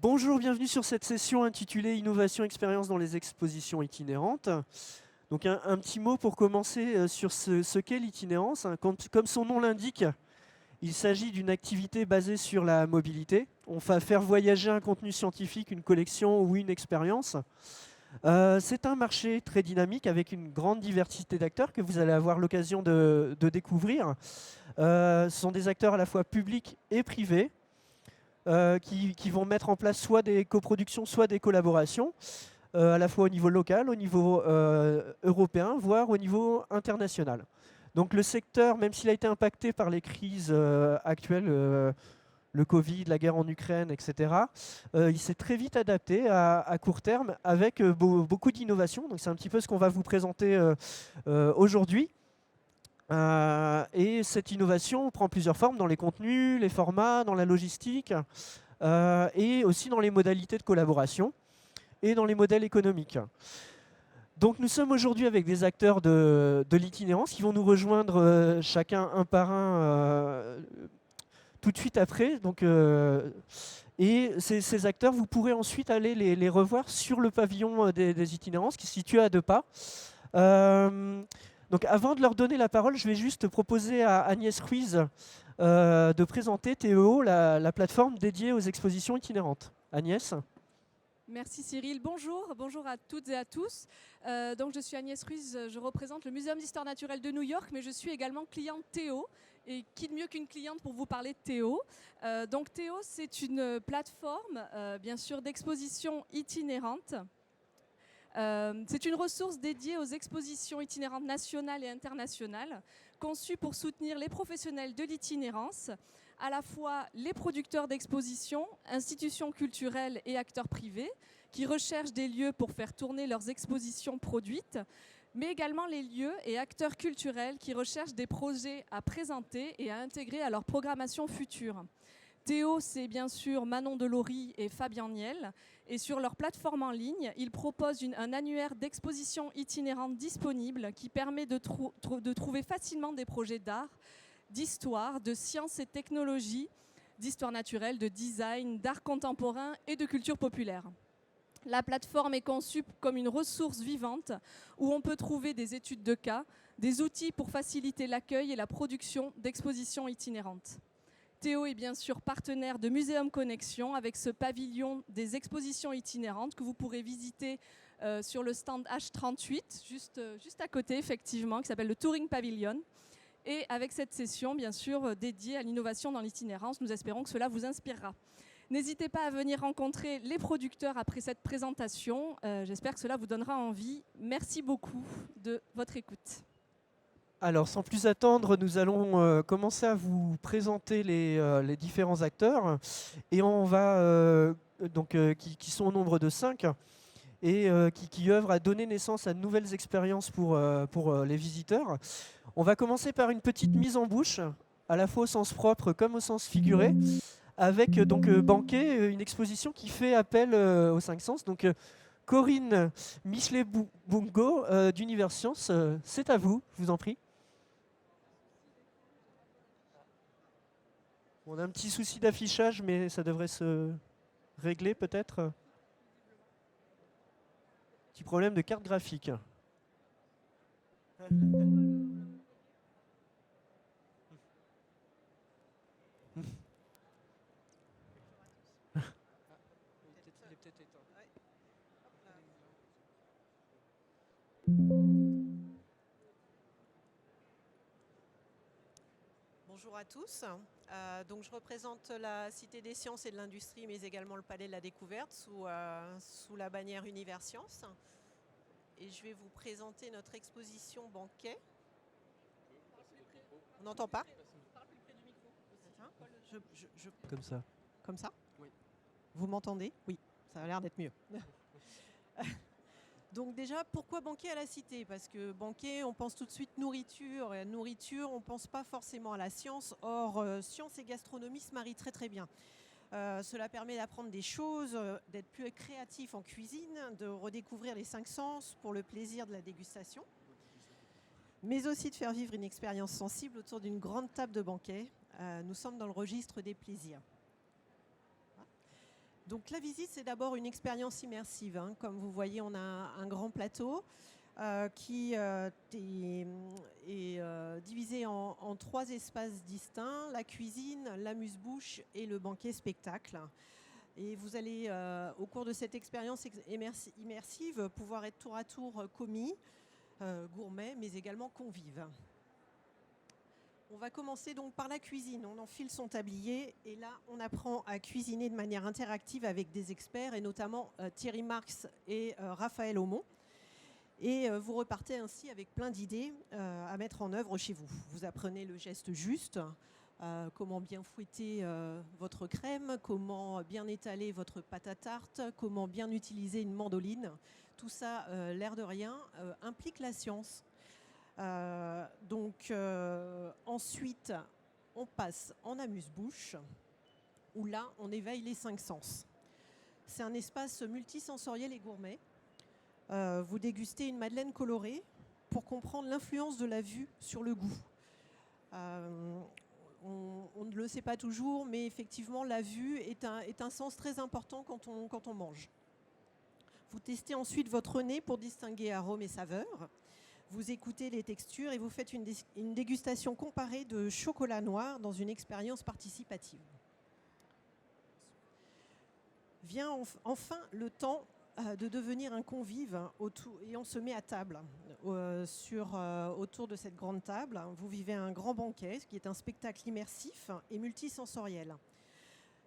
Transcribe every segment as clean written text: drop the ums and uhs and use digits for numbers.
Bonjour, bienvenue sur cette session intitulée Innovation expérience dans les expositions itinérantes. Donc un petit mot pour commencer sur ce qu'est l'itinérance. Comme son nom l'indique, il s'agit d'une activité basée sur la mobilité. On va faire voyager un contenu scientifique, une collection ou une expérience. C'est un marché très dynamique avec une grande diversité d'acteurs que vous allez avoir l'occasion de découvrir. Ce sont des acteurs à la fois publics et privés. Qui vont mettre en place soit des coproductions, soit des collaborations, à la fois au niveau local, au niveau européen, voire au niveau international. Donc le secteur, même s'il a été impacté par les crises actuelles, le Covid, la guerre en Ukraine, etc., il s'est très vite adapté à court terme avec beaucoup d'innovations. Donc c'est un petit peu ce qu'on va vous présenter aujourd'hui. Et cette innovation prend plusieurs formes dans les contenus, les formats, dans la logistique et aussi dans les modalités de collaboration et dans les modèles économiques. Donc nous sommes aujourd'hui avec des acteurs de l'itinérance qui vont nous rejoindre chacun un par un tout de suite après. Donc, et ces acteurs, vous pourrez ensuite aller les revoir sur le pavillon des itinérances qui se situe à 2 pas. Donc avant de leur donner la parole, je vais juste proposer à Agnès Ruiz de présenter TEO, la plateforme dédiée aux expositions itinérantes. Agnès. Merci Cyril. Bonjour à toutes et à tous. Donc je suis Agnès Ruiz, je représente le Muséum d'Histoire Naturelle de New York, mais je suis également cliente Théo. Et qui de mieux qu'une cliente pour vous parler de Théo. Donc Théo, c'est une plateforme, bien sûr, d'exposition itinérante. C'est une ressource dédiée aux expositions itinérantes nationales et internationales, conçue pour soutenir les professionnels de l'itinérance, à la fois les producteurs d'expositions, institutions culturelles et acteurs privés, qui recherchent des lieux pour faire tourner leurs expositions produites, mais également les lieux et acteurs culturels qui recherchent des projets à présenter et à intégrer à leur programmation future. Théo, c'est bien sûr Manon Delory et Fabien Niel. Et sur leur plateforme en ligne, ils proposent un annuaire d'expositions itinérantes disponible qui permet de trouver facilement des projets d'art, d'histoire, de sciences et technologies, d'histoire naturelle, de design, d'art contemporain et de culture populaire. La plateforme est conçue comme une ressource vivante où on peut trouver des études de cas, des outils pour faciliter l'accueil et la production d'expositions itinérantes. Théo est bien sûr partenaire de Muséum Connexion avec ce pavillon des expositions itinérantes que vous pourrez visiter sur le stand H38, juste à côté effectivement, qui s'appelle le Touring Pavilion. Et avec cette session, bien sûr, dédiée à l'innovation dans l'itinérance, nous espérons que cela vous inspirera. N'hésitez pas à venir rencontrer les producteurs après cette présentation. J'espère que cela vous donnera envie. Merci beaucoup de votre écoute. Alors, sans plus attendre, nous allons commencer à vous présenter les différents acteurs. Et on va, qui sont au nombre de 5 et qui œuvrent à donner naissance à de nouvelles expériences pour les visiteurs. On va commencer par une petite mise en bouche, à la fois au sens propre comme au sens figuré, avec Banquet, une exposition qui fait appel aux 5 sens. Donc, Corinne Michelet-Bungo d'Univers Science, c'est à vous, je vous en prie. On a un petit souci d'affichage, mais ça devrait se régler peut-être. Petit problème de carte graphique. Bonjour à tous. Donc je représente la Cité des Sciences et de l'Industrie, mais également le Palais de la Découverte sous la bannière Univers Science. Et je vais vous présenter notre exposition Banquet. On n'entend pas ? Comme ça. Comme ça ? Oui. Vous m'entendez ? Oui, ça a l'air d'être mieux. Donc déjà, pourquoi Banquet à la Cité ? Parce que Banquet, on pense tout de suite nourriture. Et à nourriture, on ne pense pas forcément à la science. Or, science et gastronomie se marient très très bien. Cela permet d'apprendre des choses, d'être plus créatif en cuisine, de redécouvrir les 5 sens pour le plaisir de la dégustation, mais aussi de faire vivre une expérience sensible autour d'une grande table de banquet. Nous sommes dans le registre des plaisirs. Donc la visite, c'est d'abord une expérience immersive, hein. Comme vous voyez, on a un grand plateau qui est divisé en 3 espaces distincts, la cuisine, l'amuse-bouche et le banquet spectacle. Et vous allez, au cours de cette expérience immersive, pouvoir être tour à tour commis, gourmet, mais également convive. On va commencer donc par la cuisine. On enfile son tablier et là, on apprend à cuisiner de manière interactive avec des experts, et notamment Thierry Marx et Raphaël Aumont. Et vous repartez ainsi avec plein d'idées à mettre en œuvre chez vous. Vous apprenez le geste juste, comment bien fouetter votre crème, comment bien étaler votre pâte à tarte, comment bien utiliser une mandoline. Tout ça, l'air de rien, implique la science. Ensuite, on passe en amuse-bouche, où là, on éveille les 5 sens. C'est un espace multisensoriel et gourmet. Vous dégustez une madeleine colorée pour comprendre l'influence de la vue sur le goût. On ne le sait pas toujours, mais effectivement, la vue est un sens très important quand on mange. Vous testez ensuite votre nez pour distinguer arômes et saveurs. Vous écoutez les textures et vous faites une dégustation comparée de chocolat noir dans une expérience participative. Vient enfin le temps de devenir un convive et on se met à table. Autour de cette grande table, vous vivez un grand banquet, qui est un spectacle immersif et multisensoriel,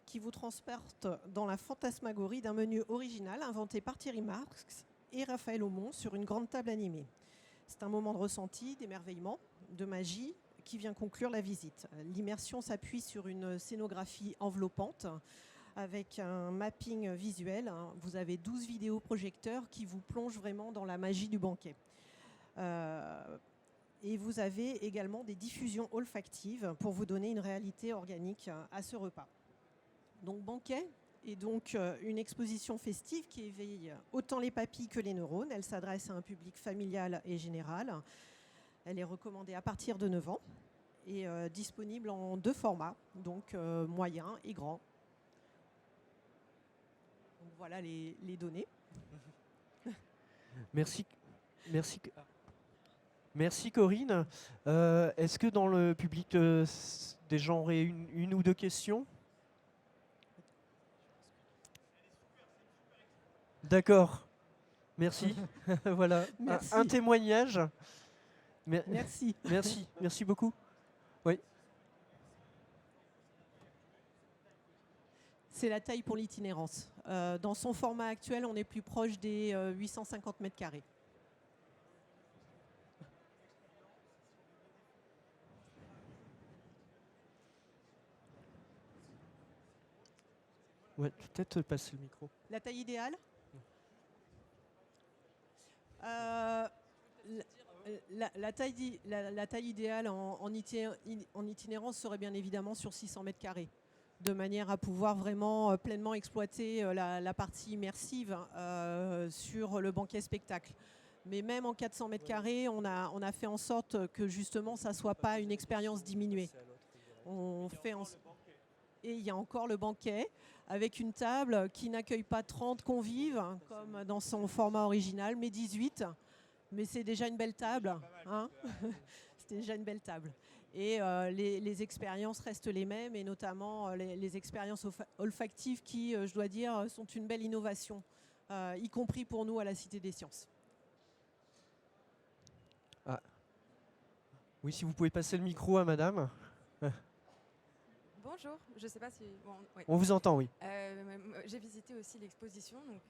qui vous transporte dans la fantasmagorie d'un menu original inventé par Thierry Marx et Raphaël Aumont sur une grande table animée. C'est un moment de ressenti, d'émerveillement, de magie qui vient conclure la visite. L'immersion s'appuie sur une scénographie enveloppante avec un mapping visuel. Vous avez 12 vidéoprojecteurs qui vous plongent vraiment dans la magie du banquet. Et vous avez également des diffusions olfactives pour vous donner une réalité organique à ce repas. Donc banquet est donc une exposition festive qui éveille autant les papilles que les neurones. Elle s'adresse à un public familial et général. Elle est recommandée à partir de 9 ans et disponible en 2 formats, donc moyen et grand. Donc voilà les données. Merci Corinne. Est-ce que dans le public, des gens auraient une ou 2 questions? D'accord. Merci. Voilà. Merci. Un témoignage. Merci. Merci beaucoup. Oui. C'est la taille pour l'itinérance. Dans son format actuel, on est plus proche des 850 mètres carrés. Ouais, peut-être passer le micro. La taille idéale ? La taille idéale en itinérance serait bien évidemment sur 600 mètres carrés, de manière à pouvoir vraiment pleinement exploiter la partie immersive sur le banquet spectacle. Mais même en 400 mètres carrés, on a fait en sorte que justement ça ne soit pas une expérience diminuée. Et il y a encore le banquet avec une table qui n'accueille pas 30 convives comme dans son format original, mais 18. Mais c'est déjà une belle table. Hein. C'est déjà une belle table. Et les expériences restent les mêmes, et notamment les expériences olfactives qui, je dois dire, sont une belle innovation, y compris pour nous à la Cité des Sciences. Ah. Oui, si vous pouvez passer le micro à madame. Bonjour, je ne sais pas si... Bon, ouais. On vous entend, oui. J'ai visité aussi l'exposition, donc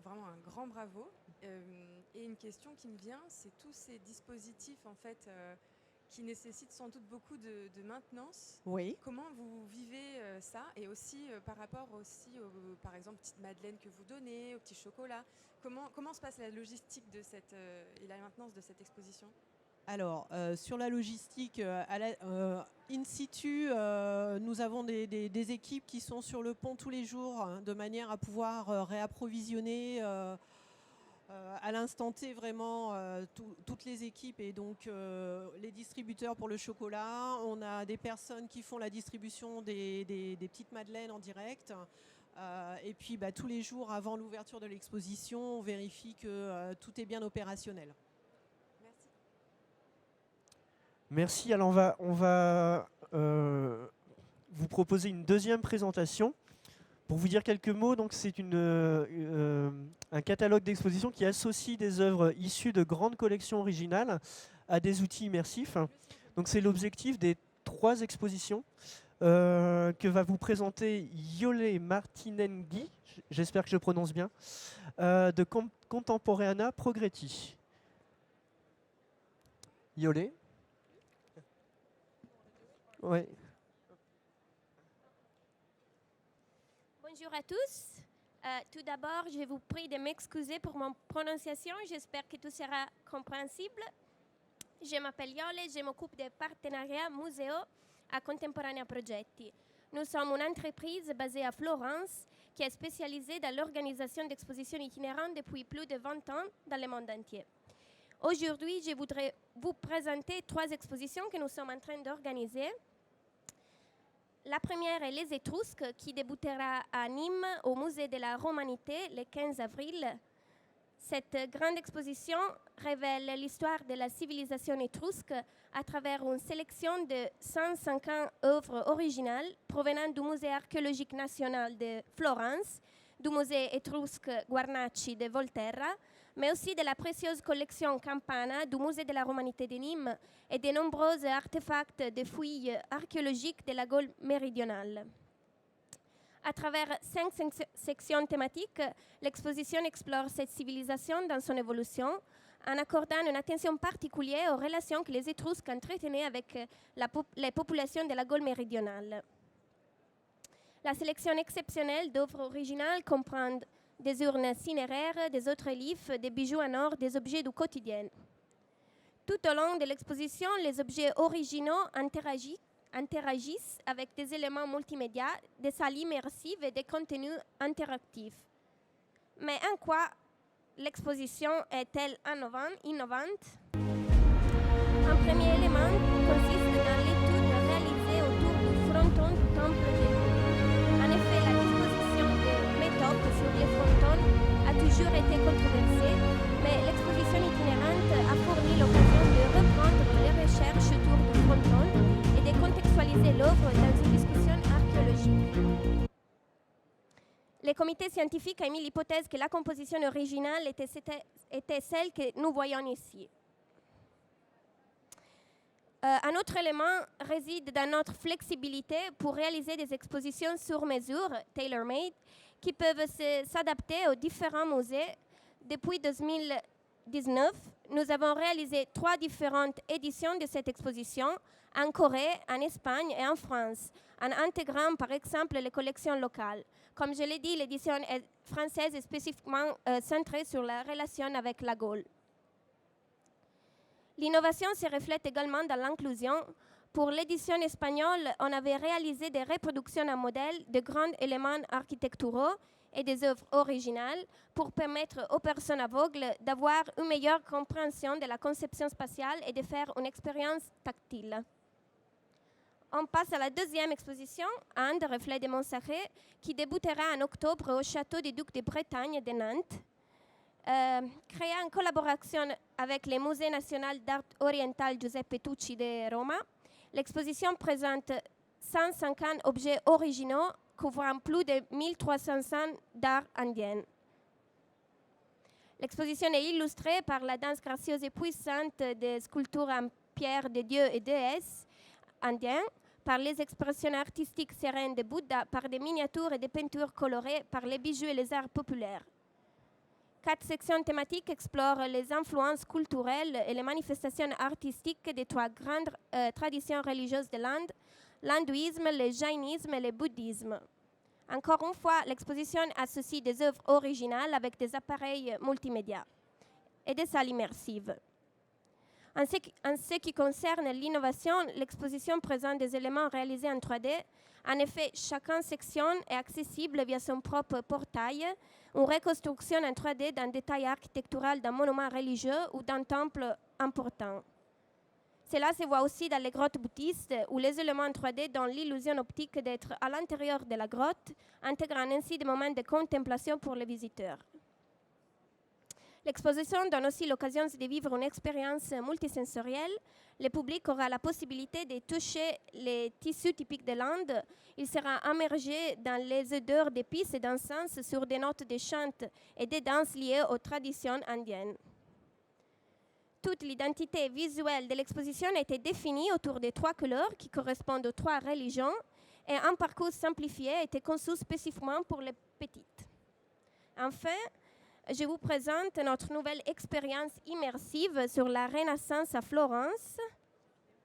vraiment un grand bravo. Et une question qui me vient, c'est tous ces dispositifs en fait, qui nécessitent sans doute beaucoup de maintenance. Oui. Comment vous vivez ça? Et aussi par rapport aussi par exemple, petites madeleines que vous donnez, aux petits chocolats. Comment se passe la logistique de et la maintenance de cette exposition? Alors, sur la logistique, in situ, nous avons des équipes qui sont sur le pont tous les jours, hein, de manière à pouvoir réapprovisionner à l'instant T vraiment toutes les équipes, et donc les distributeurs pour le chocolat. On a des personnes qui font la distribution des petites madeleines en direct. Et puis tous les jours avant l'ouverture de l'exposition, on vérifie que tout est bien opérationnel. Merci. Merci. Alors on va vous proposer une deuxième présentation. Pour vous dire quelques mots, donc c'est un catalogue d'exposition qui associe des œuvres issues de grandes collections originales à des outils immersifs. Donc c'est l'objectif des 3 expositions que va vous présenter Iole Martinenghi, j'espère que je prononce bien, de Contemporanea Progretti. Iole. Ouais. Bonjour à tous. Tout d'abord, je vous prie de m'excuser pour mon prononciation. J'espère que tout sera compréhensible. Je m'appelle Iole, je m'occupe des partenariats museo à Contemporanea Progetti. Nous sommes une entreprise basée à Florence qui est spécialisée dans l'organisation d'expositions itinérantes depuis plus de 20 ans dans le monde entier. Aujourd'hui, je voudrais vous présenter 3 expositions que nous sommes en train d'organiser. La première est Les Étrusques, qui débutera à Nîmes au Musée de la Romanité le 15 avril. Cette grande exposition révèle l'histoire de la civilisation étrusque à travers une sélection de 150 œuvres originales provenant du Musée archéologique national de Florence, du Musée étrusque Guarnacci de Volterra, mais aussi de la précieuse collection Campana du Musée de la Romanité de Nîmes et de nombreux artefacts de fouilles archéologiques de la Gaule méridionale. À travers 5 sections thématiques, l'exposition explore cette civilisation dans son évolution en accordant une attention particulière aux relations que les Étrusques entretenaient avec les populations de la Gaule méridionale. La sélection exceptionnelle d'œuvres originales comprend des urnes cinéraires, des autres livres, des bijoux en or, des objets du quotidien. Tout au long de l'exposition, les objets originaux interagissent avec des éléments multimédia, des salles immersives et des contenus interactifs. Mais en quoi l'exposition est-elle innovante? Un premier élément consiste dans l'étude réalisée autour du fronton du temple de Nîmes. En effet, la disposition de métopes sur les frontons a toujours été controversée, mais l'exposition itinérante a fourni l'occasion de reprendre les recherches autour du fronton et de contextualiser l'œuvre dans une discussion archéologique. Le comité scientifique a émis l'hypothèse que la composition originale était celle que nous voyons ici. Un autre élément réside dans notre flexibilité pour réaliser des expositions sur mesure, tailor-made, qui peuvent s'adapter aux différents musées. Depuis 2019, nous avons réalisé 3 différentes éditions de cette exposition en Corée, en Espagne et en France, en intégrant par exemple les collections locales. Comme je l'ai dit, l'édition française est spécifiquement centrée sur la relation avec la Gaule. L'innovation se reflète également dans l'inclusion. Pour l'édition espagnole, on avait réalisé des reproductions en modèle de grands éléments architecturaux et des œuvres originales pour permettre aux personnes aveugles d'avoir une meilleure compréhension de la conception spatiale et de faire une expérience tactile. On passe à la deuxième exposition, Inde, reflet de Montsarret, qui débutera en octobre au château des Ducs de Bretagne de Nantes. Créée en collaboration avec le Musée national d'art oriental Giuseppe Tucci de Roma, l'exposition présente 150 objets originaux couvrant plus de 1300 ans d'art indien. L'exposition est illustrée par la danse gracieuse et puissante des sculptures en pierre de dieux et déesses indiens, par les expressions artistiques sereines de Bouddha, par des miniatures et des peintures colorées, par les bijoux et les arts populaires. 4 sections thématiques explorent les influences culturelles et les manifestations artistiques des 3 grandes traditions religieuses de l'Inde, l'hindouisme, le jaïnisme et le bouddhisme. Encore une fois, l'exposition associe des œuvres originales avec des appareils multimédia et des salles immersives. En ce qui concerne l'innovation, l'exposition présente des éléments réalisés en 3D. En effet, chaque section est accessible via son propre portail, une reconstruction en 3D d'un détail architectural d'un monument religieux ou d'un temple important. Cela se voit aussi dans les grottes bouddhistes, où les éléments 3D donnent l'illusion optique d'être à l'intérieur de la grotte, intégrant ainsi des moments de contemplation pour les visiteurs. L'exposition donne aussi l'occasion de vivre une expérience multisensorielle. Le public aura la possibilité de toucher les tissus typiques de l'Inde. Il sera immergé dans les odeurs d'épices et d'encens sur des notes de chant et de danse liées aux traditions indiennes. Toute l'identité visuelle de l'exposition a été définie autour des 3 couleurs qui correspondent aux 3 religions et un parcours simplifié a été conçu spécifiquement pour les petites. Enfin, je vous présente notre nouvelle expérience immersive sur la Renaissance à Florence.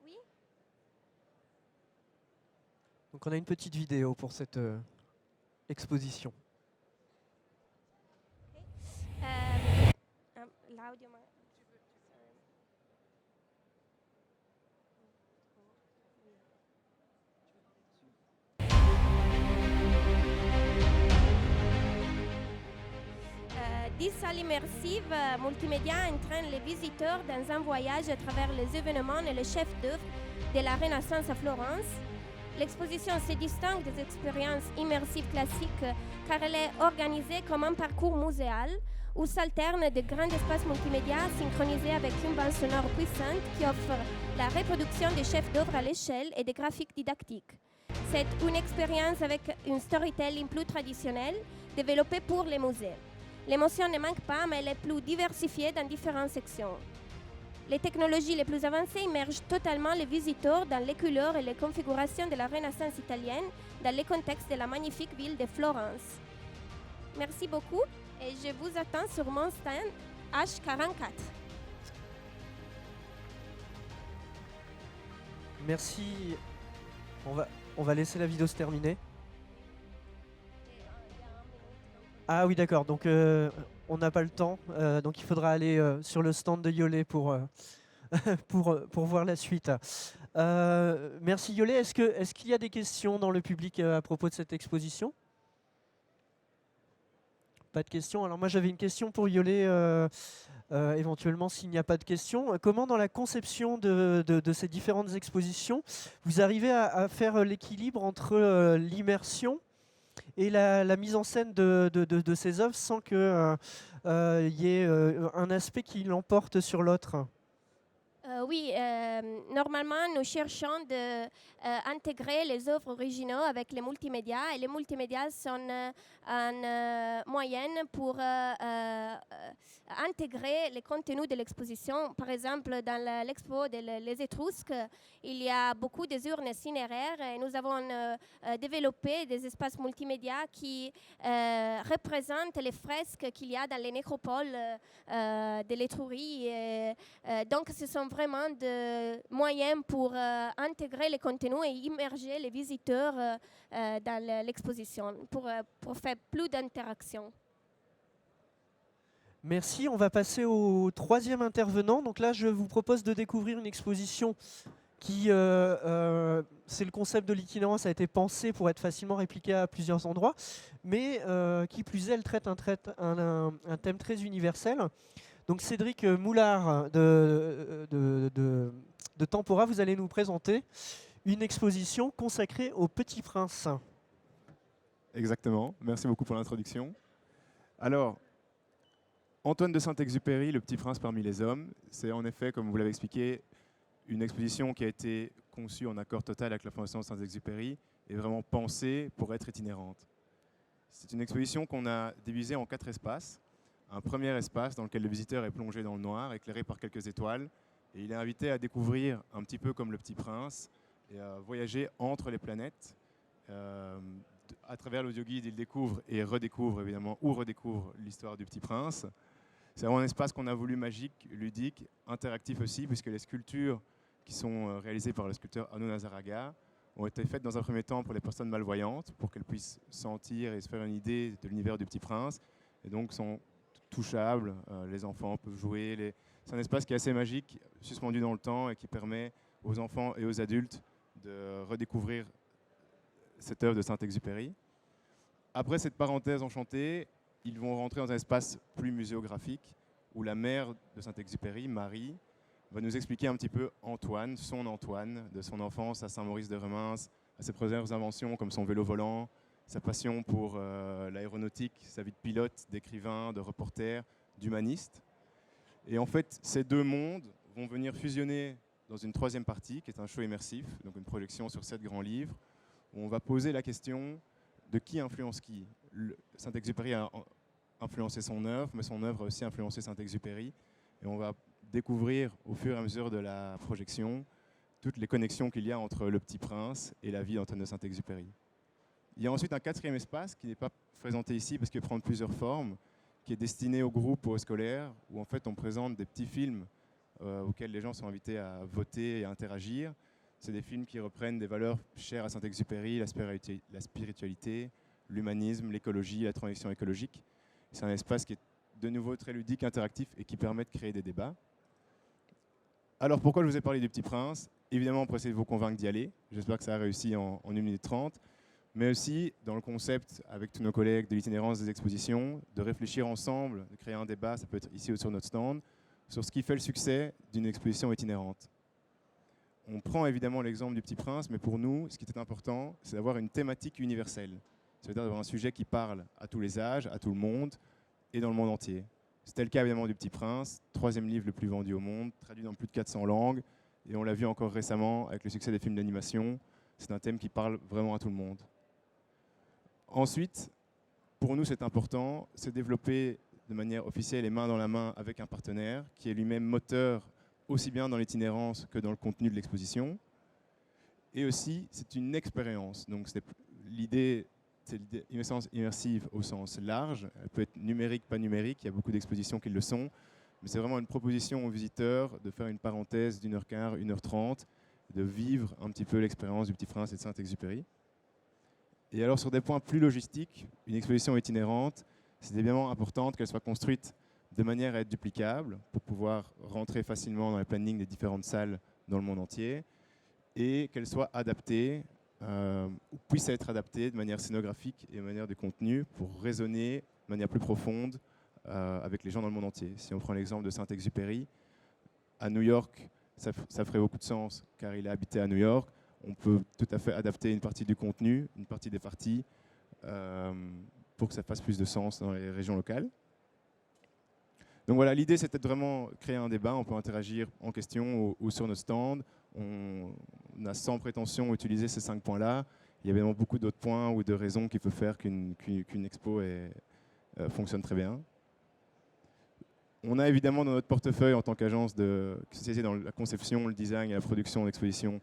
Oui. Donc on a une petite vidéo pour cette exposition. L'audio. Des salles immersives multimédia entraînent les visiteurs dans un voyage à travers les événements et les chefs d'œuvre de la Renaissance à Florence. L'exposition se distingue des expériences immersives classiques car elle est organisée comme un parcours muséal où s'alternent de grands espaces multimédia synchronisés avec une bande sonore puissante qui offre la reproduction des chefs d'œuvre à l'échelle et des graphiques didactiques. C'est une expérience avec un storytelling plus traditionnel développé pour les musées. L'émotion ne manque pas, mais elle est plus diversifiée dans différentes sections. Les technologies les plus avancées immergent totalement les visiteurs dans les couleurs et les configurations de la Renaissance italienne dans le contexte de la magnifique ville de Florence. Merci beaucoup et je vous attends sur mon stand H44. Merci. On va laisser la vidéo se terminer. Ah oui, d'accord. Donc, on n'a pas le temps. Donc, il faudra aller sur le stand de Yolé pour voir la suite. Merci Yolé. Est-ce qu'il y a des questions dans le public à propos de cette exposition? Pas de questions. Alors moi, j'avais une question pour Yolé, éventuellement s'il n'y a pas de questions. Comment dans la conception de ces différentes expositions, vous arrivez à faire l'équilibre entre l'immersion et la mise en scène de ces œuvres sans qu'il y ait un aspect qui l'emporte sur l'autre? Oui, normalement, nous cherchons d'intégrer les œuvres originaux avec les multimédias. Et les multimédias sont un moyen pour intégrer les contenus de l'exposition. Par exemple, dans l'expo des Étrusques, il y a beaucoup de urnes cinéraires et nous avons développé des espaces multimédias qui représentent les fresques qu'il y a dans les nécropoles de l'Étrurie. Donc, ce sont vraiment des moyens pour intégrer les contenus et immerger les visiteurs dans l'exposition pour faire plus d'interaction. Merci. On va passer au troisième intervenant. Donc là, je vous propose de découvrir une exposition qui, c'est le concept de l'itinérance, a été pensé pour être facilement répliqué à plusieurs endroits, mais qui plus est, elle traite un thème très universel. Donc Cédric Moulard de Tempora, vous allez nous présenter une exposition consacrée au Petit Prince. Exactement, merci beaucoup pour l'introduction. Alors, Antoine de Saint-Exupéry, Le Petit Prince parmi les hommes, c'est en effet, comme vous l'avez expliqué, une exposition qui a été conçue en accord total avec la Fondation de Saint-Exupéry et vraiment pensée pour être itinérante. C'est une exposition qu'on a divisée en 4 espaces. Un premier espace dans lequel le visiteur est plongé dans le noir, éclairé par quelques étoiles, et il est invité à découvrir, un petit peu comme le Petit Prince, et à voyager entre les planètes. À travers l'audioguide, il découvre et redécouvre évidemment, ou redécouvre l'histoire du Petit Prince. C'est vraiment un espace qu'on a voulu magique, ludique, interactif aussi, puisque les sculptures qui sont réalisées par le sculpteur Arnaud Nazaraga ont été faites dans un premier temps pour les personnes malvoyantes, pour qu'elles puissent sentir et se faire une idée de l'univers du Petit Prince, et donc sont touchables, les enfants peuvent jouer. C'est un espace qui est assez magique, suspendu dans le temps et qui permet aux enfants et aux adultes de redécouvrir cette œuvre de Saint-Exupéry. Après cette parenthèse enchantée, ils vont rentrer dans un espace plus muséographique où la mère de Saint-Exupéry, Marie, va nous expliquer un petit peu Antoine, de son enfance à Saint-Maurice-de-Remens, à ses premières inventions comme son vélo volant, sa passion pour l'aéronautique, sa vie de pilote, d'écrivain, de reporter, d'humaniste. Et en fait, ces deux mondes vont venir fusionner dans une troisième partie, qui est un show immersif, donc une projection sur 7 grands livres, où on va poser la question de qui influence qui. Saint-Exupéry a influencé son œuvre, mais son œuvre a aussi influencé Saint-Exupéry. Et on va découvrir au fur et à mesure de la projection toutes les connexions qu'il y a entre Le Petit Prince et la vie d'Antoine de Saint-Exupéry. Il y a ensuite un quatrième espace qui n'est pas présenté ici parce qu'il prend plusieurs formes, qui est destiné aux groupes ou aux scolaires, où en fait on présente des petits films auxquels les gens sont invités à voter et à interagir. C'est des films qui reprennent des valeurs chères à Saint-Exupéry, la spiritualité, l'humanisme, l'écologie, la transition écologique. C'est un espace qui est de nouveau très ludique, interactif et qui permet de créer des débats. Alors pourquoi je vous ai parlé du Petit Prince? Évidemment pour essayer de vous convaincre d'y aller. J'espère que ça a réussi en 1 minute 30. Mais aussi dans le concept, avec tous nos collègues de l'itinérance des expositions, de réfléchir ensemble, de créer un débat, ça peut être ici ou sur notre stand, sur ce qui fait le succès d'une exposition itinérante. On prend évidemment l'exemple du Petit Prince, mais pour nous, ce qui est important, c'est d'avoir une thématique universelle. C'est-à-dire d'avoir un sujet qui parle à tous les âges, à tout le monde, et dans le monde entier. C'était le cas évidemment du Petit Prince, 3e livre le plus vendu au monde, traduit dans plus de 400 langues, et on l'a vu encore récemment avec le succès des films d'animation. C'est un thème qui parle vraiment à tout le monde. Ensuite, pour nous, c'est important, c'est développer de manière officielle et main dans la main avec un partenaire qui est lui-même moteur aussi bien dans l'itinérance que dans le contenu de l'exposition. Et aussi, c'est une expérience. Donc, l'idée, c'est une expérience immersive au sens large. Elle peut être numérique, pas numérique. Il y a beaucoup d'expositions qui le sont. Mais c'est vraiment une proposition aux visiteurs de faire une parenthèse d'1h15, 1h30, de vivre un petit peu l'expérience du Petit Prince et de Saint-Exupéry. Et alors, sur des points plus logistiques, une exposition itinérante, c'est évidemment important qu'elle soit construite de manière à être duplicable pour pouvoir rentrer facilement dans les plannings des différentes salles dans le monde entier et qu'elle soit adaptée, ou puisse être adaptée de manière scénographique et de manière de contenu pour résonner de manière plus profonde avec les gens dans le monde entier. Si on prend l'exemple de Saint-Exupéry, à New York, ça ferait beaucoup de sens car il a habité à New York. On peut tout à fait adapter une partie du contenu, une partie des parties, pour que ça fasse plus de sens dans les régions locales. Donc voilà, l'idée c'était de vraiment créer un débat, on peut interagir en question ou sur notre stand. On a sans prétention utilisé ces 5 points-là. Il y a évidemment beaucoup d'autres points ou de raisons qui peuvent faire qu'une expo fonctionne très bien. On a évidemment dans notre portefeuille en tant qu'agence spécialisée dans la conception, le design et la production d'expositions,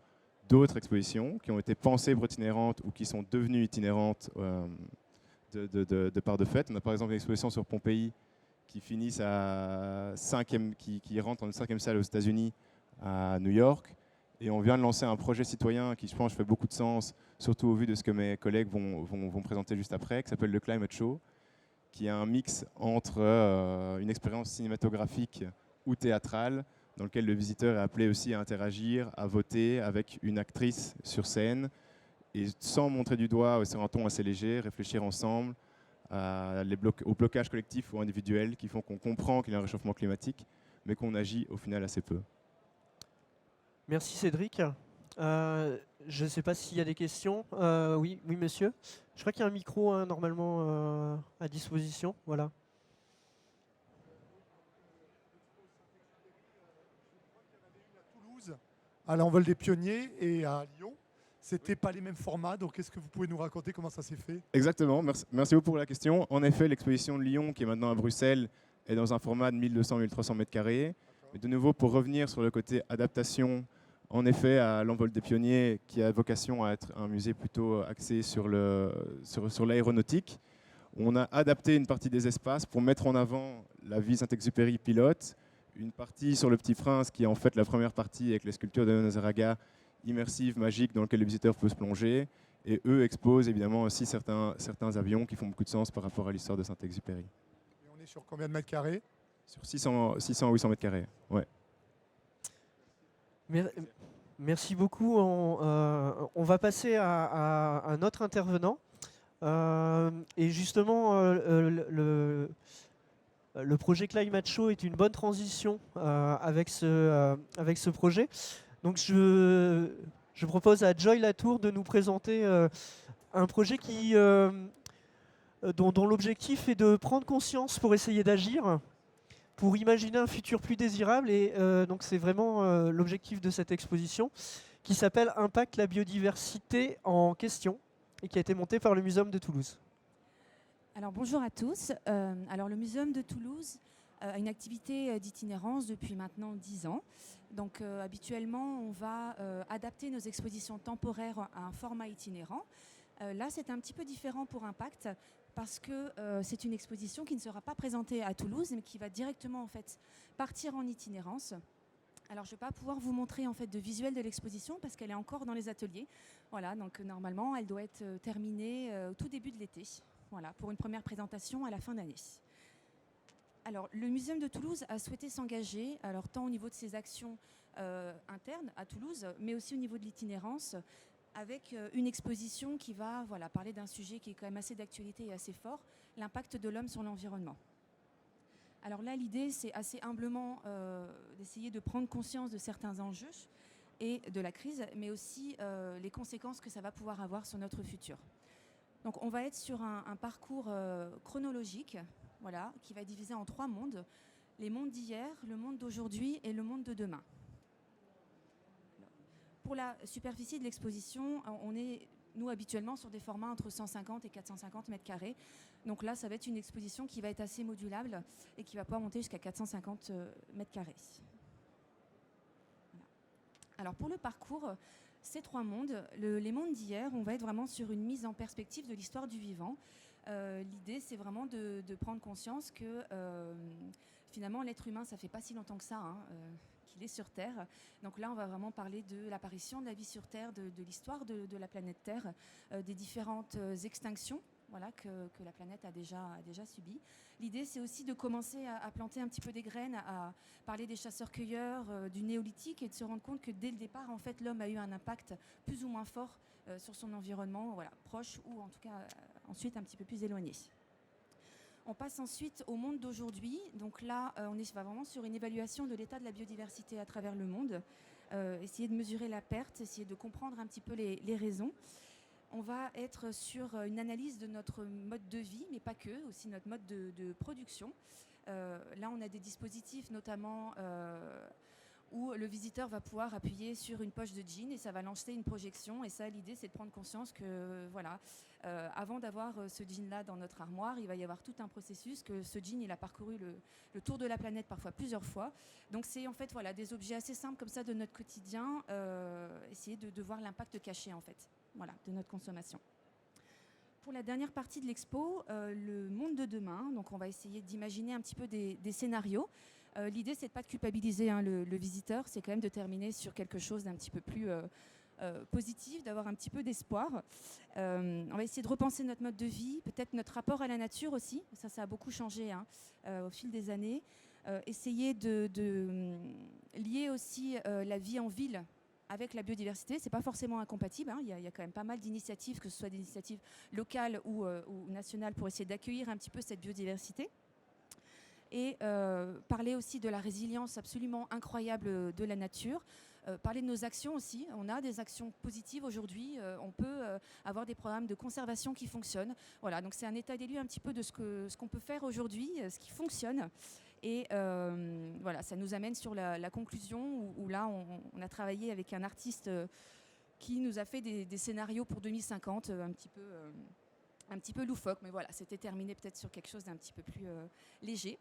d'autres expositions qui ont été pensées pour itinérantes ou qui sont devenues itinérantes de part de fait. On a par exemple une exposition sur Pompéi qui finissent qui rentre en 5e salle aux États-Unis à New York. Et on vient de lancer un projet citoyen qui, je pense, fait beaucoup de sens, surtout au vu de ce que mes collègues vont présenter juste après, qui s'appelle le Climate Show, qui est un mix entre une expérience cinématographique ou théâtrale, dans lequel le visiteur est appelé aussi à interagir, à voter avec une actrice sur scène, et sans montrer du doigt, sur un ton assez léger, réfléchir ensemble au blocage collectif ou individuel qui font qu'on comprend qu'il y a un réchauffement climatique, mais qu'on agit au final assez peu. Merci Cédric. Je ne sais pas s'il y a des questions. Oui, monsieur. Je crois qu'il y a un micro normalement à disposition. Voilà. À l'Envol des Pionniers et à Lyon. C'était pas les mêmes formats, donc est-ce que vous pouvez nous raconter comment ça s'est fait? Exactement, merci beaucoup pour la question. En effet, l'exposition de Lyon, qui est maintenant à Bruxelles, est dans un format de 1200-1300 mètres carrés. Mais de nouveau, pour revenir sur le côté adaptation, en effet, à l'Envol des Pionniers, qui a vocation à être un musée plutôt axé sur l'aéronautique, on a adapté une partie des espaces pour mettre en avant la vie Saint-Exupéry pilote, une partie sur le Petit Prince, qui est en fait la première partie avec les sculptures de Nazaraga, immersive, magique, dans lequel le visiteur peut se plonger. Et eux exposent évidemment aussi certains avions qui font beaucoup de sens par rapport à l'histoire de Saint-Exupéry. Et on est sur combien de mètres carrés? Sur 600 à 800 mètres carrés, ouais. Merci beaucoup. On va passer à un autre intervenant. Et justement, Le projet Climate Show est une bonne transition avec ce projet. Donc je propose à Joy Latour de nous présenter un projet dont l'objectif est de prendre conscience pour essayer d'agir, pour imaginer un futur plus désirable. Et donc c'est vraiment l'objectif de cette exposition qui s'appelle « Impact la biodiversité en question » et qui a été montée par le Muséum de Toulouse. Alors bonjour à tous. Alors le Muséum de Toulouse a une activité d'itinérance depuis maintenant 10 ans. Donc habituellement, on va adapter nos expositions temporaires à un format itinérant. Là, c'est un petit peu différent pour Impact parce que c'est une exposition qui ne sera pas présentée à Toulouse, mais qui va directement en fait partir en itinérance. Alors, je ne vais pas pouvoir vous montrer en fait de visuel de l'exposition parce qu'elle est encore dans les ateliers. Voilà, donc normalement, elle doit être terminée au tout début de l'été. Voilà, pour une première présentation à la fin d'année. Alors, le Muséum de Toulouse a souhaité s'engager, alors tant au niveau de ses actions internes à Toulouse, mais aussi au niveau de l'itinérance, avec une exposition qui va parler d'un sujet qui est quand même assez d'actualité et assez fort, l'impact de l'homme sur l'environnement. Alors là, l'idée, c'est assez humblement d'essayer de prendre conscience de certains enjeux et de la crise, mais aussi les conséquences que ça va pouvoir avoir sur notre futur. Donc on va être sur un parcours chronologique, qui va être divisé en 3 mondes. Les mondes d'hier, le monde d'aujourd'hui et le monde de demain. Pour la superficie de l'exposition, on est, nous, habituellement, sur des formats entre 150 et 450 mètres carrés. Donc là, ça va être une exposition qui va être assez modulable et qui va pouvoir monter jusqu'à 450 mètres carrés. Voilà. Alors pour le parcours, ces 3 mondes, les mondes d'hier, on va être vraiment sur une mise en perspective de l'histoire du vivant. L'idée, c'est vraiment de prendre conscience que finalement, l'être humain, ça fait pas si longtemps que ça, qu'il est sur Terre. Donc là, on va vraiment parler de l'apparition de la vie sur Terre, de l'histoire de la planète Terre, des différentes extinctions que la planète a déjà subies. L'idée, c'est aussi de commencer à planter un petit peu des graines, à parler des chasseurs-cueilleurs, du néolithique, et de se rendre compte que dès le départ, en fait, l'homme a eu un impact plus ou moins fort sur son environnement, proche ou en tout cas ensuite un petit peu plus éloigné. On passe ensuite au monde d'aujourd'hui. Donc là, on va vraiment sur une évaluation de l'état de la biodiversité à travers le monde. Essayer de mesurer la perte, essayer de comprendre un petit peu les raisons. On va être sur une analyse de notre mode de vie, mais pas que, aussi notre mode de production. Là, on a des dispositifs notamment où le visiteur va pouvoir appuyer sur une poche de jean et ça va lancer une projection. Et ça, l'idée, c'est de prendre conscience que, avant d'avoir ce jean-là dans notre armoire, il va y avoir tout un processus, que ce jean, il a parcouru le tour de la planète parfois plusieurs fois. Donc, c'est en fait des objets assez simples comme ça de notre quotidien, essayer de voir l'impact caché, en fait, de notre consommation. Pour la dernière partie de l'expo, le monde de demain, donc on va essayer d'imaginer un petit peu des scénarios. L'idée, c'est de ne pas de culpabiliser le visiteur, c'est quand même de terminer sur quelque chose d'un petit peu plus positif, d'avoir un petit peu d'espoir. On va essayer de repenser notre mode de vie, peut-être notre rapport à la nature aussi. Ça a beaucoup changé au fil des années. Essayer de lier aussi la vie en ville avec la biodiversité. Ce n'est pas forcément incompatible. Il y a quand même pas mal d'initiatives, que ce soit des initiatives locales ou nationales, pour essayer d'accueillir un petit peu cette biodiversité. Et parler aussi de la résilience absolument incroyable de la nature. Parler de nos actions aussi. On a des actions positives aujourd'hui. On peut avoir des programmes de conservation qui fonctionnent. Voilà, donc c'est un état des lieux un petit peu de ce qu'on peut faire aujourd'hui, ce qui fonctionne. Et ça nous amène sur la conclusion où là, on a travaillé avec un artiste qui nous a fait des scénarios pour 2050 un petit peu loufoque, mais voilà, c'était terminé peut-être sur quelque chose d'un petit peu plus léger.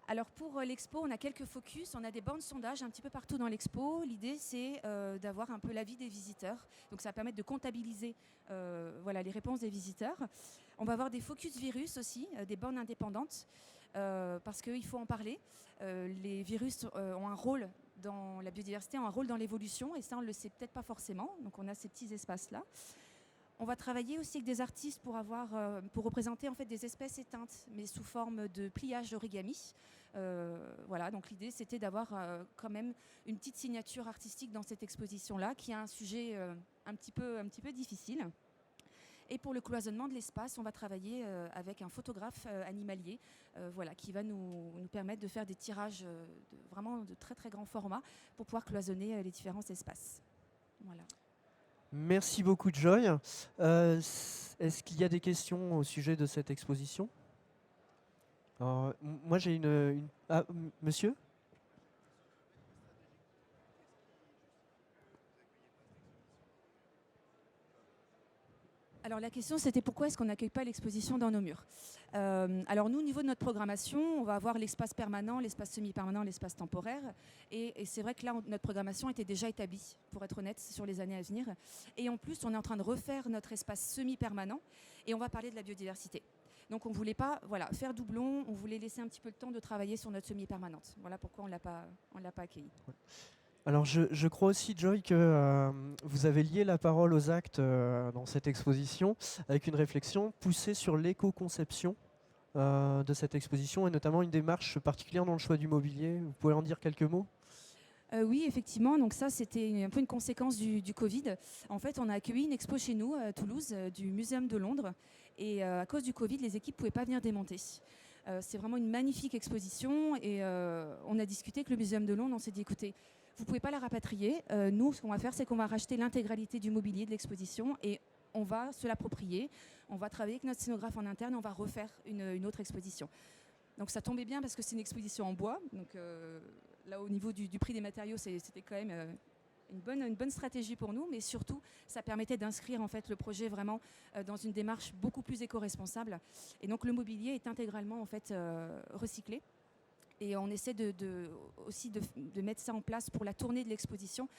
Alors pour l'expo, on a quelques focus, on a des bornes sondages un petit peu partout dans l'expo. L'idée, c'est d'avoir un peu l'avis des visiteurs. Donc ça va permettre de comptabiliser les réponses des visiteurs. On va avoir des focus virus aussi, des bornes indépendantes, parce qu'il faut en parler. Les virus ont un rôle dans la biodiversité, ont un rôle dans l'évolution, et ça, on ne le sait peut-être pas forcément. Donc on a ces petits espaces-là. On va travailler aussi avec des artistes pour représenter en fait des espèces éteintes, mais sous forme de pliage origami. Donc l'idée, c'était d'avoir quand même une petite signature artistique dans cette exposition-là, qui a un sujet un petit peu difficile. Et pour le cloisonnement de l'espace, on va travailler avec un photographe animalier qui va nous permettre de faire des tirages vraiment de très très grand format pour pouvoir cloisonner les différents espaces. Voilà. Merci beaucoup, Joy. Est-ce qu'il y a des questions au sujet de cette exposition? Moi, j'ai une... Ah, monsieur? Alors la question c'était pourquoi est-ce qu'on n'accueille pas l'exposition dans nos murs. Alors nous au niveau de notre programmation, on va avoir l'espace permanent, l'espace semi-permanent, l'espace temporaire. Et c'est vrai que là notre programmation était déjà établie, pour être honnête, sur les années à venir. Et en plus on est en train de refaire notre espace semi-permanent et on va parler de la biodiversité. Donc on ne voulait pas faire doublon, on voulait laisser un petit peu le temps de travailler sur notre semi-permanente. Voilà pourquoi on ne l'a pas accueilli. Ouais. Alors je crois aussi, Joy, que vous avez lié la parole aux actes dans cette exposition avec une réflexion poussée sur l'éco-conception de cette exposition et notamment une démarche particulière dans le choix du mobilier. Vous pouvez en dire quelques mots ? Oui, effectivement. Donc ça, c'était un peu une conséquence du Covid. En fait, on a accueilli une expo chez nous, à Toulouse, du Muséum de Londres. Et à cause du Covid, les équipes ne pouvaient pas venir démonter. C'est vraiment une magnifique exposition. Et on a discuté avec le Muséum de Londres. On s'est dit, écoutez, vous ne pouvez pas la rapatrier. Nous, ce qu'on va faire, c'est qu'on va racheter l'intégralité du mobilier de l'exposition et on va se l'approprier. On va travailler avec notre scénographe en interne. On va refaire une autre exposition. Donc ça tombait bien parce que c'est une exposition en bois. Donc là, au niveau du prix des matériaux, c'était quand même une bonne stratégie pour nous. Mais surtout, ça permettait d'inscrire en fait, le projet vraiment dans une démarche beaucoup plus éco-responsable. Et donc le mobilier est intégralement en fait, recyclé. Et on essaie aussi de mettre ça en place pour la tournée de l'exposition,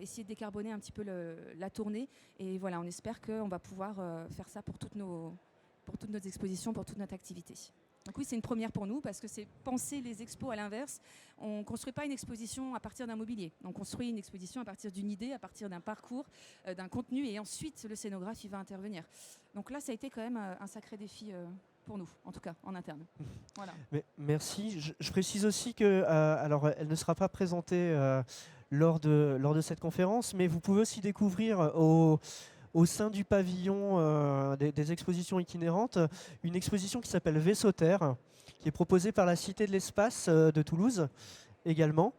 essayer de décarboner un petit peu la tournée. Et voilà, on espère qu'on va pouvoir faire ça pour toutes nos expositions, pour toute notre activité. Donc oui, c'est une première pour nous parce que c'est penser les expos à l'inverse. On ne construit pas une exposition à partir d'un mobilier. On construit une exposition à partir d'une idée, à partir d'un parcours, d'un contenu et ensuite le scénographe il va intervenir. Donc là, ça a été quand même un sacré défi pour nous, en tout cas, en interne. Voilà. Mais, merci. Je précise aussi que, alors, elle ne sera pas présentée lors de cette conférence, mais vous pouvez aussi découvrir au sein du pavillon des expositions itinérantes une exposition qui s'appelle Vaisseau Terre, qui est proposée par la Cité de l'Espace de Toulouse également.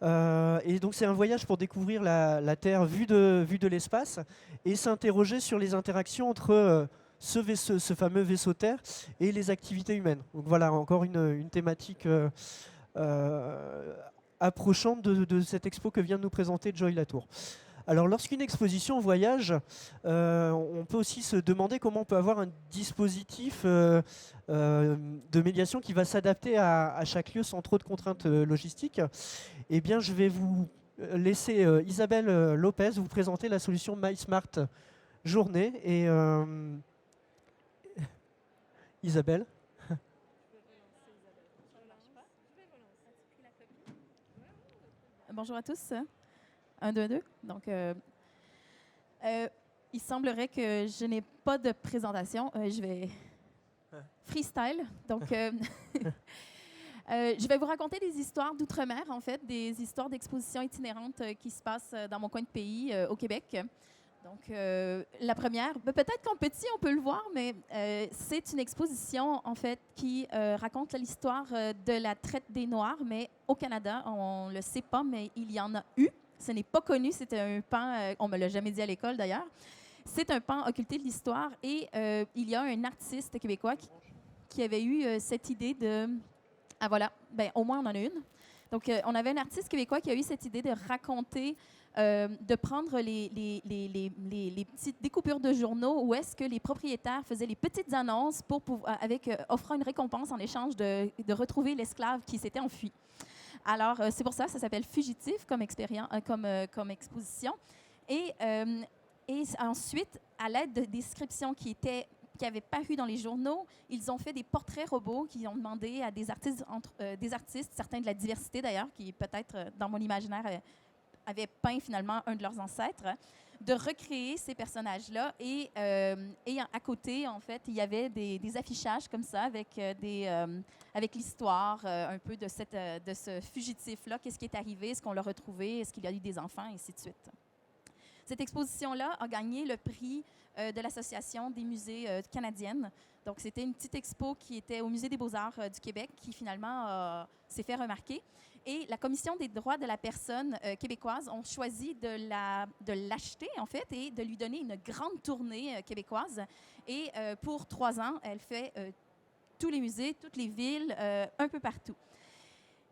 Et donc c'est un voyage pour découvrir la Terre vue de l'espace et s'interroger sur les interactions entre ce fameux vaisseau Terre et les activités humaines. Donc voilà, encore une thématique approchante de cette expo que vient de nous présenter Joy Latour. Alors lorsqu'une exposition voyage, on peut aussi se demander comment on peut avoir un dispositif de médiation qui va s'adapter à chaque lieu sans trop de contraintes logistiques. Eh bien, je vais vous laisser Isabelle Lopez vous présenter la solution MySmart Journée. Et Isabelle. Bonjour à tous. 1, 2, 2. Donc, il semblerait que je n'ai pas de présentation. Je vais freestyle. Donc, je vais vous raconter des histoires d'outre-mer, en fait, des histoires d'expositions itinérantes qui se passent dans mon coin de pays, au Québec. Donc, la première, peut-être qu'en petit, on peut le voir, mais c'est une exposition, en fait, qui raconte l'histoire de la traite des Noirs, mais au Canada, on ne le sait pas, mais il y en a eu. Ce n'est pas connu, c'était un pan, on ne me l'a jamais dit à l'école d'ailleurs. C'est un pan occulté de l'histoire et il y a un artiste québécois qui avait eu cette idée de... Ah voilà, ben, au moins on en a une. Donc on avait un artiste québécois qui a eu cette idée de raconter, de prendre les petites découpures de journaux où est-ce que les propriétaires faisaient les petites annonces pour offrant une récompense en échange de retrouver l'esclave qui s'était enfui. Alors, c'est pour ça que ça s'appelle Fugitif comme exposition. Et ensuite, à l'aide de descriptions qui n'avaient pas eu dans les journaux, ils ont fait des portraits robots qui ont demandé à des artistes, certains de la diversité d'ailleurs, qui peut-être dans mon imaginaire avaient peint finalement un de leurs ancêtres, de recréer ces personnages-là. Et à côté, en fait, il y avait des affichages comme ça avec l'histoire un peu de ce fugitif-là. Qu'est-ce qui est arrivé? Est-ce qu'on l'a retrouvé? Est-ce qu'il y a eu des enfants? Et ainsi de suite. Cette exposition-là a gagné le prix de l'Association des musées canadiennes. Donc, c'était une petite expo qui était au Musée des Beaux-Arts du Québec qui, finalement, s'est fait remarquer. Et la Commission des droits de la personne québécoise ont choisi de l'acheter, en fait, et de lui donner une grande tournée québécoise. Et pour 3 ans, elle fait tous les musées, toutes les villes, un peu partout.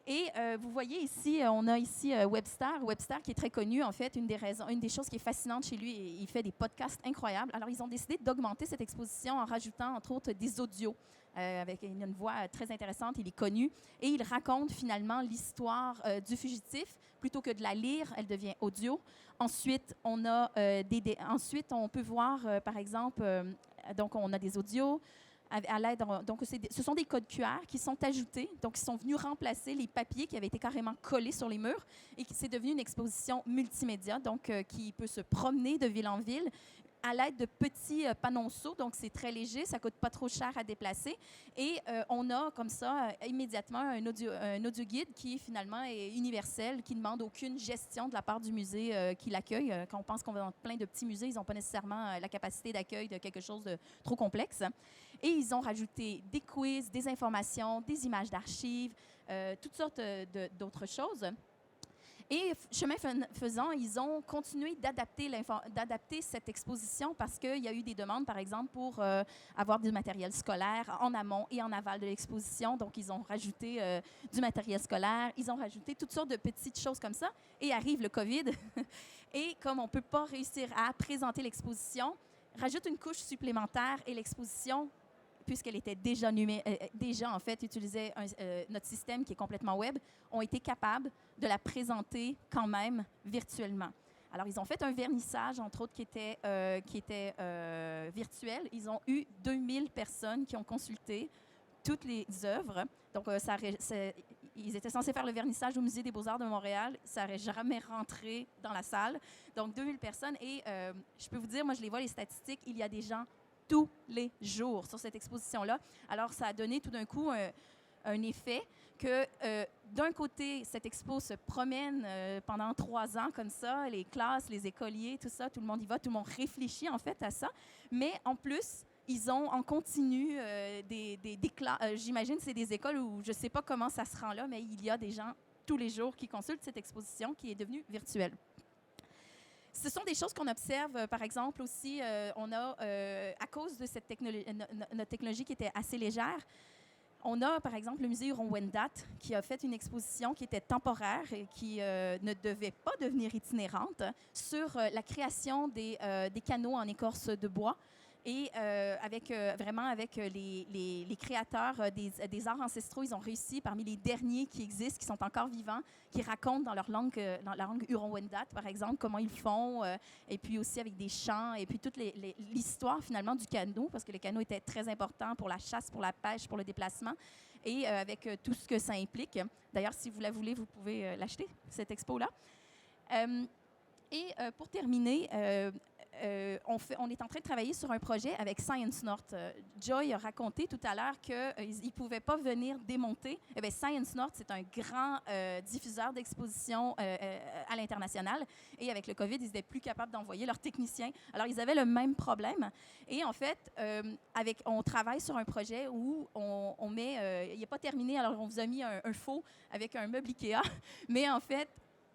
Et vous voyez ici, on a ici Webster. Webster qui est très connu, en fait, une des choses qui est fascinante chez lui, il fait des podcasts incroyables. Alors, ils ont décidé d'augmenter cette exposition en rajoutant, entre autres, des audios. Avec une voix très intéressante, il est connu. Et il raconte finalement l'histoire du fugitif. Plutôt que de la lire, elle devient audio. Ensuite, ensuite on peut voir, par exemple, donc on a des audios. À l'aide, donc, ce sont des codes QR qui sont ajoutés, donc ils sont venus remplacer les papiers qui avaient été carrément collés sur les murs et c'est devenu une exposition multimédia, donc qui peut se promener de ville en ville à l'aide de petits panonceaux, donc c'est très léger, ça coûte pas trop cher à déplacer. Et on a comme ça immédiatement un audio guide qui finalement est universel, qui ne demande aucune gestion de la part du musée qui l'accueille. Quand on pense qu'on va dans plein de petits musées, ils n'ont pas nécessairement la capacité d'accueil de quelque chose de trop complexe. Et ils ont rajouté des quiz, des informations, des images d'archives, toutes sortes d'autres choses. Et chemin faisant, ils ont continué d'adapter cette exposition parce qu'il y a eu des demandes, par exemple, pour avoir du matériel scolaire en amont et en aval de l'exposition. Donc, ils ont rajouté du matériel scolaire, ils ont rajouté toutes sortes de petites choses comme ça. Et arrive le COVID. Et comme on ne peut pas réussir à présenter l'exposition, rajoute une couche supplémentaire et l'exposition, puisqu'elle était déjà en fait, utilisait notre système qui est complètement web, ont été capables de la présenter quand même virtuellement. Alors, ils ont fait un vernissage, entre autres, qui était virtuel. Ils ont eu 2000 personnes qui ont consulté toutes les œuvres. Donc, ils étaient censés faire le vernissage au Musée des Beaux-Arts de Montréal. Ça n'aurait jamais rentré dans la salle. Donc, 2000 personnes. Et je peux vous dire, moi, je les vois, les statistiques, il y a des gens tous les jours sur cette exposition-là. Alors, ça a donné tout d'un coup un effet que, d'un côté, cette expo se promène pendant 3 ans comme ça, les classes, les écoliers, tout ça, tout le monde y va, tout le monde réfléchit en fait à ça. Mais en plus, ils ont en continu des classes. J'imagine que c'est des écoles où je ne sais pas comment ça se rend là, mais il y a des gens tous les jours qui consultent cette exposition qui est devenue virtuelle. Ce sont des choses qu'on observe, par exemple, aussi, on a, à cause de cette notre technologie qui était assez légère, on a, par exemple, le musée Huron-Wendat qui a fait une exposition qui était temporaire et qui ne devait pas devenir itinérante sur la création des canaux en écorce de bois. Et avec les créateurs des arts ancestraux, ils ont réussi, parmi les derniers qui existent, qui sont encore vivants, qui racontent dans leur langue, dans la langue Huron-Wendat, par exemple, comment ils font, et puis aussi avec des chants, et puis toute l'histoire finalement du canot, parce que le canot était très important pour la chasse, pour la pêche, pour le déplacement, et avec tout ce que ça implique. D'ailleurs, si vous la voulez, vous pouvez l'acheter, cette expo-là. Pour terminer, on est en train de travailler sur un projet avec Science North. Joy a raconté tout à l'heure qu'ils ne pouvaient pas venir démonter. Eh bien, Science North, c'est un grand diffuseur d'expositions à l'international. Et avec le COVID, ils n'étaient plus capables d'envoyer leurs techniciens. Alors, ils avaient le même problème. Et en fait, on travaille sur un projet où on met... il n'est pas terminé, alors on vous a mis un faux avec un meuble Ikea. Mais en fait,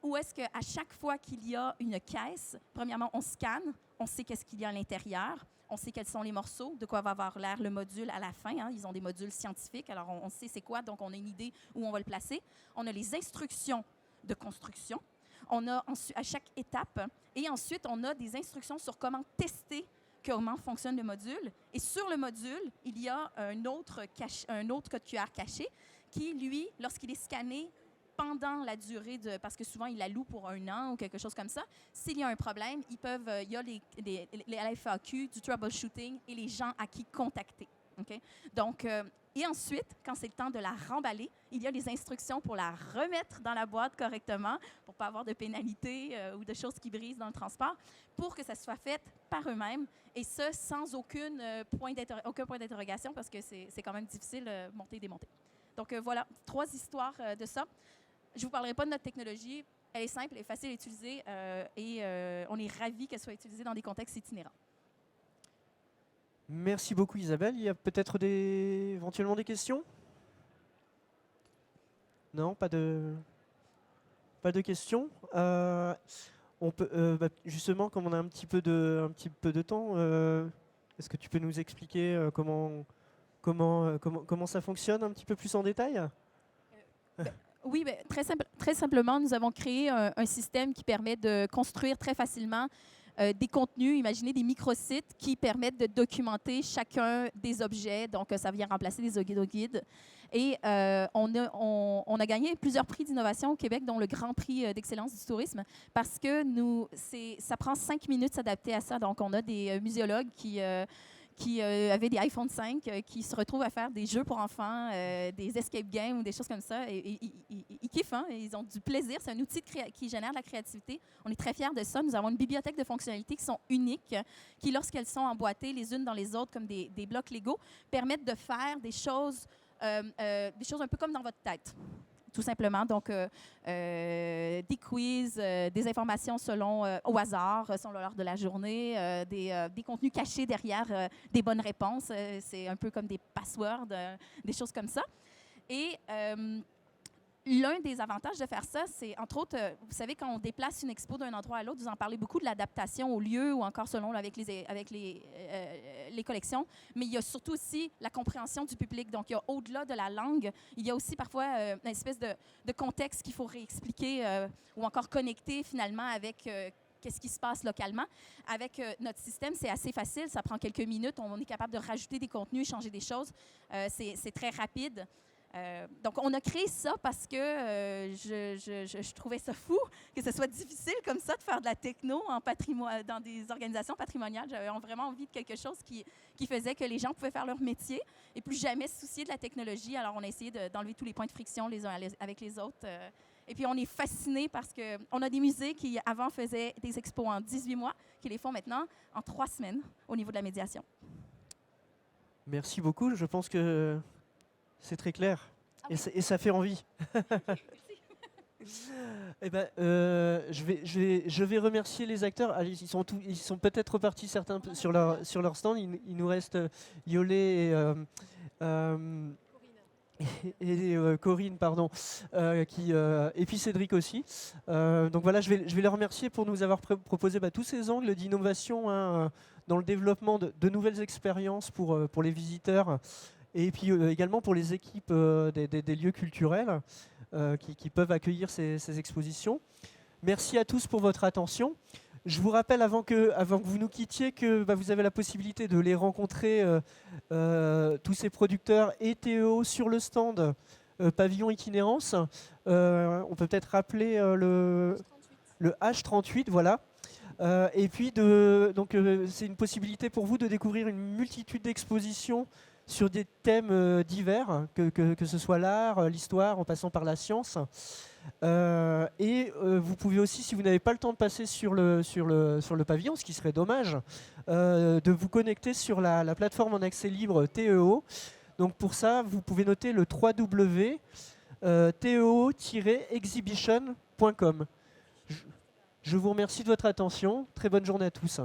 où est-ce qu'à chaque fois qu'il y a une caisse, premièrement, on scanne, on sait qu'est-ce qu'il y a à l'intérieur, on sait quels sont les morceaux, de quoi va avoir l'air le module à la fin. Hein. Ils ont des modules scientifiques, alors on sait c'est quoi, donc on a une idée où on va le placer. On a les instructions de construction. On a à chaque étape, et ensuite, on a des instructions sur comment tester comment fonctionne le module. Et sur le module, il y a un autre code QR caché qui, lui, lorsqu'il est scanné, pendant la durée parce que souvent, ils la louent pour 1 an ou quelque chose comme ça. S'il y a un problème, il y a les FAQ, du troubleshooting et les gens à qui contacter. Okay? Donc, et ensuite, quand c'est le temps de la remballer, il y a les instructions pour la remettre dans la boîte correctement, pour ne pas avoir de pénalité ou de choses qui brisent dans le transport, pour que ça soit fait par eux-mêmes, et ce, sans aucun point d'interrogation, parce que c'est quand même difficile monter et démonter. Donc, voilà, 3 histoires de ça. Je ne vous parlerai pas de notre technologie. Elle est simple, elle est facile à utiliser et on est ravis qu'elle soit utilisée dans des contextes itinérants. Merci beaucoup Isabelle. Il y a peut-être éventuellement des questions? Non, pas de questions. On peut, justement, comme on a un petit peu de temps, est-ce que tu peux nous expliquer comment ça fonctionne un petit peu plus en détail? Oui, très simplement, nous avons créé un système qui permet de construire très facilement des contenus, imaginez des microsites qui permettent de documenter chacun des objets. Donc, ça vient remplacer des guides. Et on a gagné plusieurs prix d'innovation au Québec, dont le Grand Prix d'excellence du tourisme, parce que ça prend 5 minutes de s'adapter à ça. Donc, on a des muséologues qui avaient des iPhone 5, qui se retrouvent à faire des jeux pour enfants, des escape games ou des choses comme ça. Et ils kiffent, hein? Ils ont du plaisir. C'est un outil qui génère de la créativité. On est très fiers de ça. Nous avons une bibliothèque de fonctionnalités qui sont uniques, qui, lorsqu'elles sont emboîtées les unes dans les autres, comme des blocs Lego, permettent de faire des choses un peu comme dans votre tête. Tout simplement. Donc, des quiz, des informations au hasard, selon l'heure de la journée, des contenus cachés derrière des bonnes réponses. C'est un peu comme des passwords, des choses comme ça. Et l'un des avantages de faire ça, c'est, entre autres, vous savez, quand on déplace une expo d'un endroit à l'autre, vous en parlez beaucoup de l'adaptation au lieu ou encore selon avec les collections, mais il y a surtout aussi la compréhension du public. Donc, il y a au-delà de la langue, il y a aussi parfois une espèce de contexte qu'il faut réexpliquer ou encore connecter finalement avec qu'est-ce qui se passe localement. Avec notre système, c'est assez facile, ça prend quelques minutes, on est capable de rajouter des contenus, changer des choses. C'est très rapide. Donc, on a créé ça parce que je trouvais ça fou que ce soit difficile comme ça de faire de la techno dans des organisations patrimoniales. J'avais vraiment envie de quelque chose qui faisait que les gens pouvaient faire leur métier et plus jamais se soucier de la technologie. Alors, on a essayé d'enlever tous les points de friction les uns avec les autres. Et puis, on est fascinés parce qu'on a des musées qui, avant, faisaient des expos en 18 mois, qui les font maintenant en 3 semaines au niveau de la médiation. Merci beaucoup. Je pense que c'est très clair et ça fait envie. Eh ben, je vais remercier les acteurs. Allez, ils sont peut-être repartis certains sur leur stand. Il nous reste Yolé et Corinne, pardon, et puis Cédric aussi. Donc voilà, je vais les remercier pour nous avoir proposé tous ces angles d'innovation dans le développement de nouvelles expériences pour les visiteurs. Et puis également pour les équipes des lieux culturels qui peuvent accueillir ces expositions. Merci à tous pour votre attention. Je vous rappelle avant que vous nous quittiez que vous avez la possibilité de les rencontrer, tous ces producteurs et Théo sur le stand Pavillon Itinérance. On peut peut-être rappeler le H38, voilà. Et puis c'est une possibilité pour vous de découvrir une multitude d'expositions sur des thèmes divers, que ce soit l'art, l'histoire, en passant par la science. Vous pouvez aussi, si vous n'avez pas le temps de passer sur le pavillon, ce qui serait dommage, de vous connecter sur la plateforme en accès libre TEO. Donc pour ça, vous pouvez noter le www.teo-exhibition.com. Je vous remercie de votre attention. Très bonne journée à tous.